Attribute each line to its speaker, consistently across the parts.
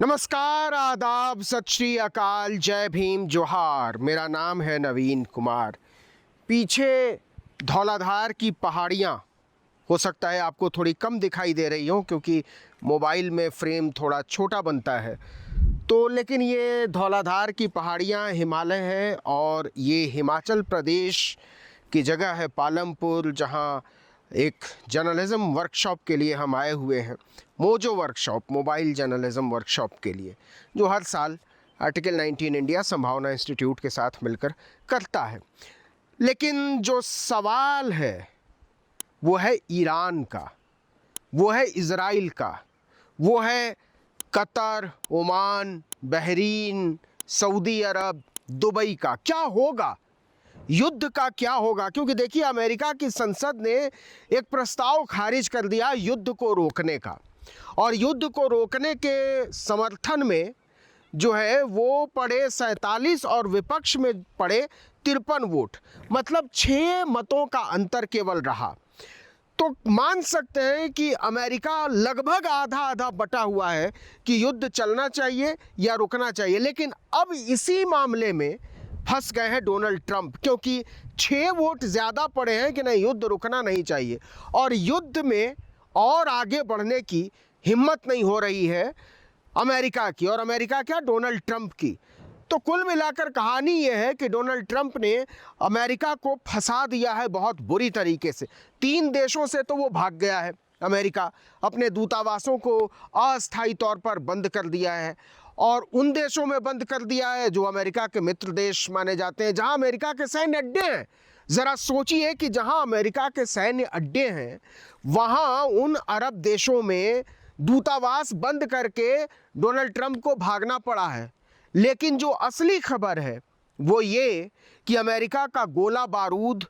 Speaker 1: नमस्कार, आदाब, सत श्री अकाल, जय भीम, जोहार। मेरा नाम है नवीन कुमार। पीछे धौलाधार की पहाड़ियाँ हो सकता है आपको थोड़ी कम दिखाई दे रही हो क्योंकि मोबाइल में फ्रेम थोड़ा छोटा बनता है। तो लेकिन ये धौलाधार की पहाड़ियाँ हिमालय है और ये हिमाचल प्रदेश की जगह है पालमपुर, जहाँ एक जर्नलिज़्म वर्कशॉप के लिए हम आए हुए हैं। Mojo workshop, mobile journalism workshop के लिए, जो हर साल आर्टिकल 19 इंडिया संभावना इंस्टीट्यूट के साथ मिलकर करता है। लेकिन जो सवाल है वो है ईरान का, वो है इज़राइल का, वो है कतर, ओमान, बहरीन, सऊदी अरब, दुबई का। क्या होगा, युद्ध का क्या होगा? क्योंकि देखिए, अमेरिका की संसद ने एक प्रस्ताव खारिज कर दिया युद्ध को रोकने का, और युद्ध को रोकने के समर्थन में जो है वो पड़े 47 और विपक्ष में पड़े 53 वोट, मतलब 6 मतों का अंतर केवल रहा। तो मान सकते हैं कि अमेरिका लगभग आधा आधा बटा हुआ है कि युद्ध चलना चाहिए या रुकना चाहिए। लेकिन अब इसी मामले में फंस गए हैं डोनाल्ड ट्रंप, क्योंकि 6 वोट ज़्यादा पड़े हैं कि नहीं, युद्ध रुकना नहीं चाहिए, और युद्ध में और आगे बढ़ने की हिम्मत नहीं हो रही है अमेरिका की। और अमेरिका क्या, डोनाल्ड ट्रंप की। तो कुल मिलाकर कहानी यह है कि डोनाल्ड ट्रंप ने अमेरिका को फंसा दिया है बहुत बुरी तरीके से। 3 देशों से तो वो भाग गया है अमेरिका, अपने दूतावासों को अस्थायी तौर पर बंद कर दिया है, और उन देशों में बंद कर दिया है जो अमेरिका के मित्र देश माने जाते हैं, जहां अमेरिका के सैन्य अड्डे हैं। ज़रा सोचिए कि जहां अमेरिका के सैन्य अड्डे हैं वहां उन अरब देशों में दूतावास बंद करके डोनाल्ड ट्रंप को भागना पड़ा है। लेकिन जो असली खबर है वो ये कि अमेरिका का गोला बारूद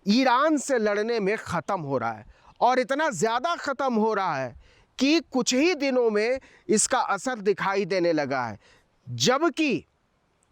Speaker 1: ईरान से लड़ने में ख़त्म हो रहा है, और इतना ज़्यादा ख़त्म हो रहा है कि कुछ ही दिनों में इसका असर दिखाई देने लगा है। जबकि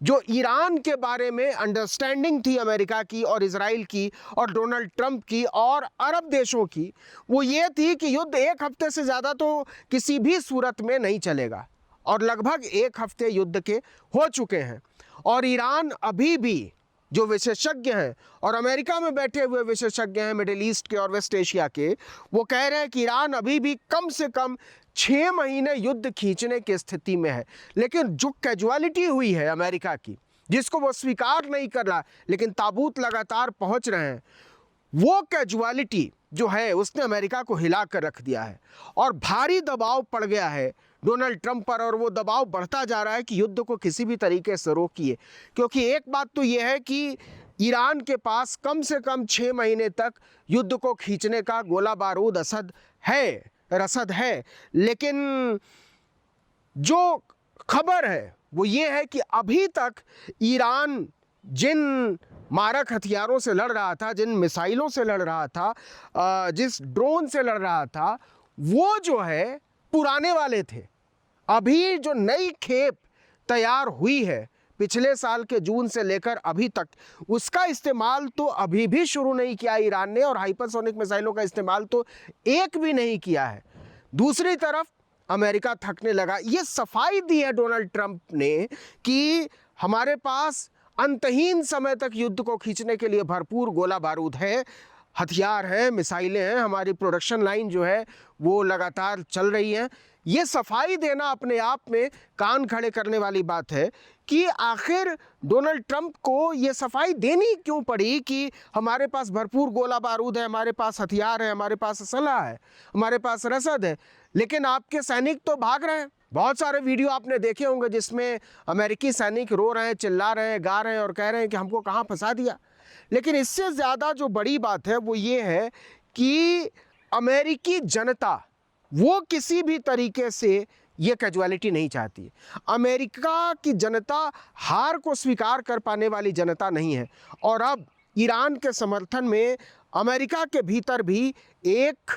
Speaker 1: जो ईरान के बारे में अंडरस्टैंडिंग थी अमेरिका की और इजराइल की और डोनाल्ड ट्रंप की और अरब देशों की, वो ये थी कि युद्ध 1 हफ्ते से ज़्यादा तो किसी भी सूरत में नहीं चलेगा, और लगभग 1 हफ्ते युद्ध के हो चुके हैं। और ईरान अभी भी, जो विशेषज्ञ हैं और अमेरिका में बैठे हुए विशेषज्ञ हैं मिडिल ईस्ट के और वेस्ट एशिया के, वो कह रहे हैं कि ईरान अभी भी कम से कम 6 महीने युद्ध खींचने की स्थिति में है। लेकिन जो कैजुअलिटी हुई है अमेरिका की, जिसको वो स्वीकार नहीं कर रहा, लेकिन ताबूत लगातार पहुंच रहे हैं, वो कैजुअलिटी जो है उसने अमेरिका को हिला कर रख दिया है, और भारी दबाव पड़ गया है डोनाल्ड ट्रंप पर, और वो दबाव बढ़ता जा रहा है कि युद्ध को किसी भी तरीके से रोकिए। क्योंकि एक बात तो ये है कि ईरान के पास कम से कम 6 महीने तक युद्ध को खींचने का गोला बारूद रसद है। लेकिन जो खबर है वो ये है कि अभी तक ईरान जिन मारक हथियारों से लड़ रहा था, जिन मिसाइलों से लड़ रहा था, जिस ड्रोन से लड़ रहा था, वो जो है पुराने वाले थे। अभी जो नई खेप तैयार हुई है पिछले साल के जून से लेकर अभी तक, उसका इस्तेमाल तो अभी भी शुरू नहीं किया ईरान ने, और हाइपरसोनिक मिसाइलों का इस्तेमाल तो एक भी नहीं किया है। दूसरी तरफ अमेरिका थकने लगा। ये सफाई दी है डोनाल्ड ट्रंप ने कि हमारे पास अंतहीन समय तक युद्ध को खींचने के लिए भरपूर गोला बारूद है, हथियार हैं, मिसाइलें हैं, हमारी प्रोडक्शन लाइन जो है वो लगातार चल रही है। ये सफाई देना अपने आप में कान खड़े करने वाली बात है कि आखिर डोनाल्ड ट्रंप को ये सफाई देनी क्यों पड़ी कि हमारे पास भरपूर गोला बारूद है, हमारे पास हथियार है, हमारे पास असलहा है, हमारे पास रसद है, लेकिन आपके सैनिक तो भाग रहे हैं। बहुत सारे वीडियो आपने देखे होंगे जिसमें अमेरिकी सैनिक रो रहे हैं, चिल्ला रहे हैं, गा रहे हैं और कह रहे हैं कि हमको कहाँ फंसा दिया। लेकिन इससे ज़्यादा जो बड़ी बात है वो ये है कि अमेरिकी जनता वो किसी भी तरीके से ये कैजुअलिटी नहीं चाहती है। अमेरिका की जनता हार को स्वीकार कर पाने वाली जनता नहीं है, और अब ईरान के समर्थन में अमेरिका के भीतर भी एक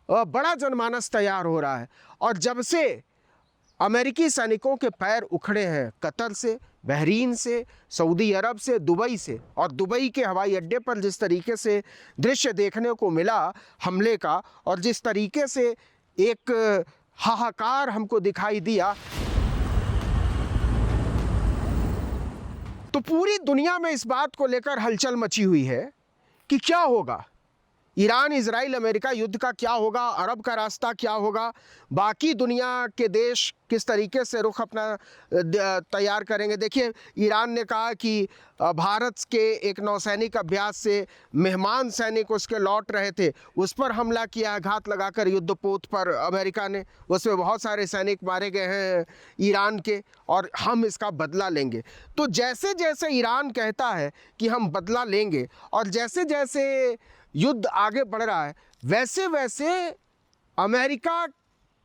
Speaker 1: बड़ा जनमानस तैयार हो रहा है। और जब से अमेरिकी सैनिकों के पैर उखड़े हैं कतर से, बहरीन से, सऊदी अरब से, दुबई से, और दुबई के हवाई अड्डे पर जिस तरीके से दृश्य देखने को मिला हमले का, और जिस तरीके से एक हाहाकार हमको दिखाई दिया, तो पूरी दुनिया में इस बात को लेकर हलचल मची हुई है कि क्या होगा, ईरान इजराइल अमेरिका युद्ध का क्या होगा, अरब का रास्ता क्या होगा, बाकी दुनिया के देश किस तरीके से रुख अपना तैयार करेंगे। देखिए, ईरान ने कहा कि भारत के एक नौसैनिक अभ्यास से मेहमान सैनिक उसके लौट रहे थे, उस पर हमला किया, घात लगाकर युद्धपोत पर अमेरिका ने, उसमें बहुत सारे सैनिक मारे गए हैं ईरान के, और हम इसका बदला लेंगे। तो जैसे जैसे ईरान कहता है कि हम बदला लेंगे और जैसे जैसे युद्ध आगे बढ़ रहा है, वैसे वैसे अमेरिका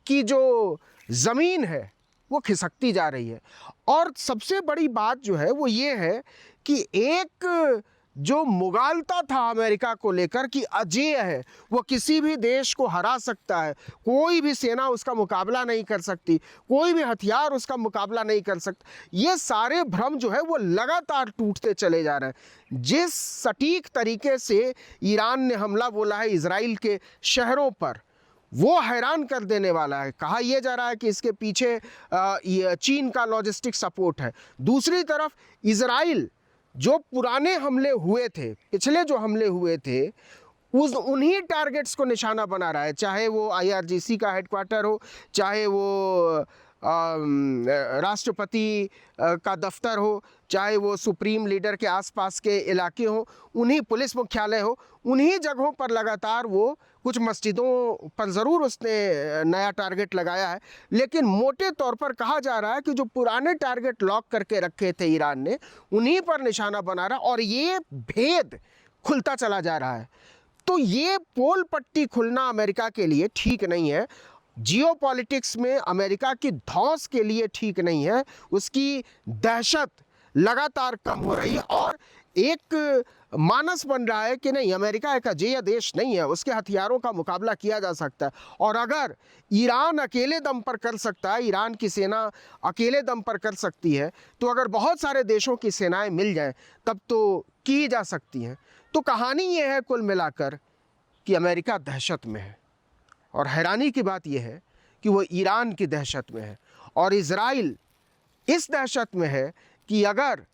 Speaker 1: की जो ज़मीन है वो खिसकती जा रही है। और सबसे बड़ी बात जो है वो ये है कि एक जो मुगालता था अमेरिका को लेकर कि अजेय है, वो किसी भी देश को हरा सकता है, कोई भी सेना उसका मुकाबला नहीं कर सकती, कोई भी हथियार उसका मुकाबला नहीं कर सकता, ये सारे भ्रम जो है वो लगातार टूटते चले जा रहे हैं। जिस सटीक तरीके से ईरान ने हमला बोला है इजराइल के शहरों पर, वो हैरान कर देने वाला है। कहा यह जा रहा है कि इसके पीछे चीन का लॉजिस्टिक सपोर्ट है। दूसरी तरफ इजराइल जो पुराने हमले हुए थे, पिछले जो हमले हुए थे, उन्हीं टारगेट्स को निशाना बना रहा है, चाहे वो IRGC का हेडक्वार्टर हो, चाहे वो राष्ट्रपति का दफ्तर हो, चाहे वो सुप्रीम लीडर के आसपास के इलाके हो, उन्हीं पुलिस मुख्यालय हो, उन्हीं जगहों पर लगातार वो, कुछ मस्जिदों पर ज़रूर उसने नया टारगेट लगाया है, लेकिन मोटे तौर पर कहा जा रहा है कि जो पुराने टारगेट लॉक करके रखे थे ईरान ने, उन्हीं पर निशाना बना रहा, और ये भेद खुलता चला जा रहा है। तो ये पोल पट्टी खुलना अमेरिका के लिए ठीक नहीं है, जियोपॉलिटिक्स में अमेरिका की धौंस के लिए ठीक नहीं है। उसकी दहशत लगातार कम हो रही है और एक मानस बन रहा है कि नहीं, अमेरिका एक अजेय देश नहीं है, उसके हथियारों का मुकाबला किया जा सकता है। और अगर ईरान अकेले दम पर कर सकता है, ईरान की सेना अकेले दम पर कर सकती है, तो अगर बहुत सारे देशों की सेनाएं मिल जाएं तब तो की जा सकती हैं। तो कहानी ये है कुल मिलाकर कि अमेरिका दहशत में है, और हैरानी की बात यह है कि वो ईरान की दहशत में है, और इजराइल इस दहशत में है कि अगर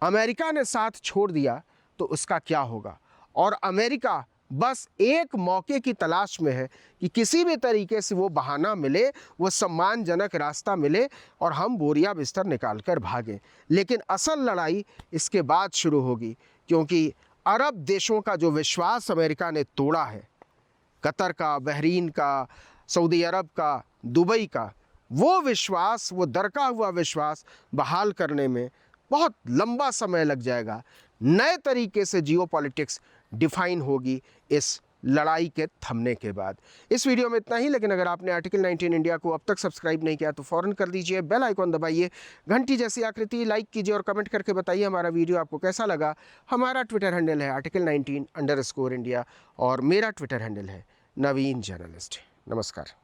Speaker 1: अमेरिका ने साथ छोड़ दिया तो उसका क्या होगा। और अमेरिका बस एक मौके की तलाश में है कि किसी भी तरीके से वो बहाना मिले, वो सम्मानजनक रास्ता मिले और हम बोरिया बिस्तर निकाल कर भागें। लेकिन असल लड़ाई इसके बाद शुरू होगी, क्योंकि अरब देशों का जो विश्वास अमेरिका ने तोड़ा है, कतर का, बहरीन का, सऊदी अरब का, दुबई का, वो विश्वास, वो दरका हुआ विश्वास बहाल करने में बहुत लंबा समय लग जाएगा। नए तरीके से जियोपॉलिटिक्स डिफाइन होगी इस लड़ाई के थमने के बाद। इस वीडियो में इतना ही, लेकिन अगर आपने आर्टिकल 19 इंडिया को अब तक सब्सक्राइब नहीं किया तो फ़ौरन कर दीजिए, बेल आइकॉन दबाइए, घंटी जैसी आकृति, लाइक कीजिए और कमेंट करके बताइए हमारा वीडियो आपको कैसा लगा। हमारा ट्विटर हैंडल है article19_India और मेरा ट्विटर हैंडल है नवीन जर्नलिस्ट। नमस्कार।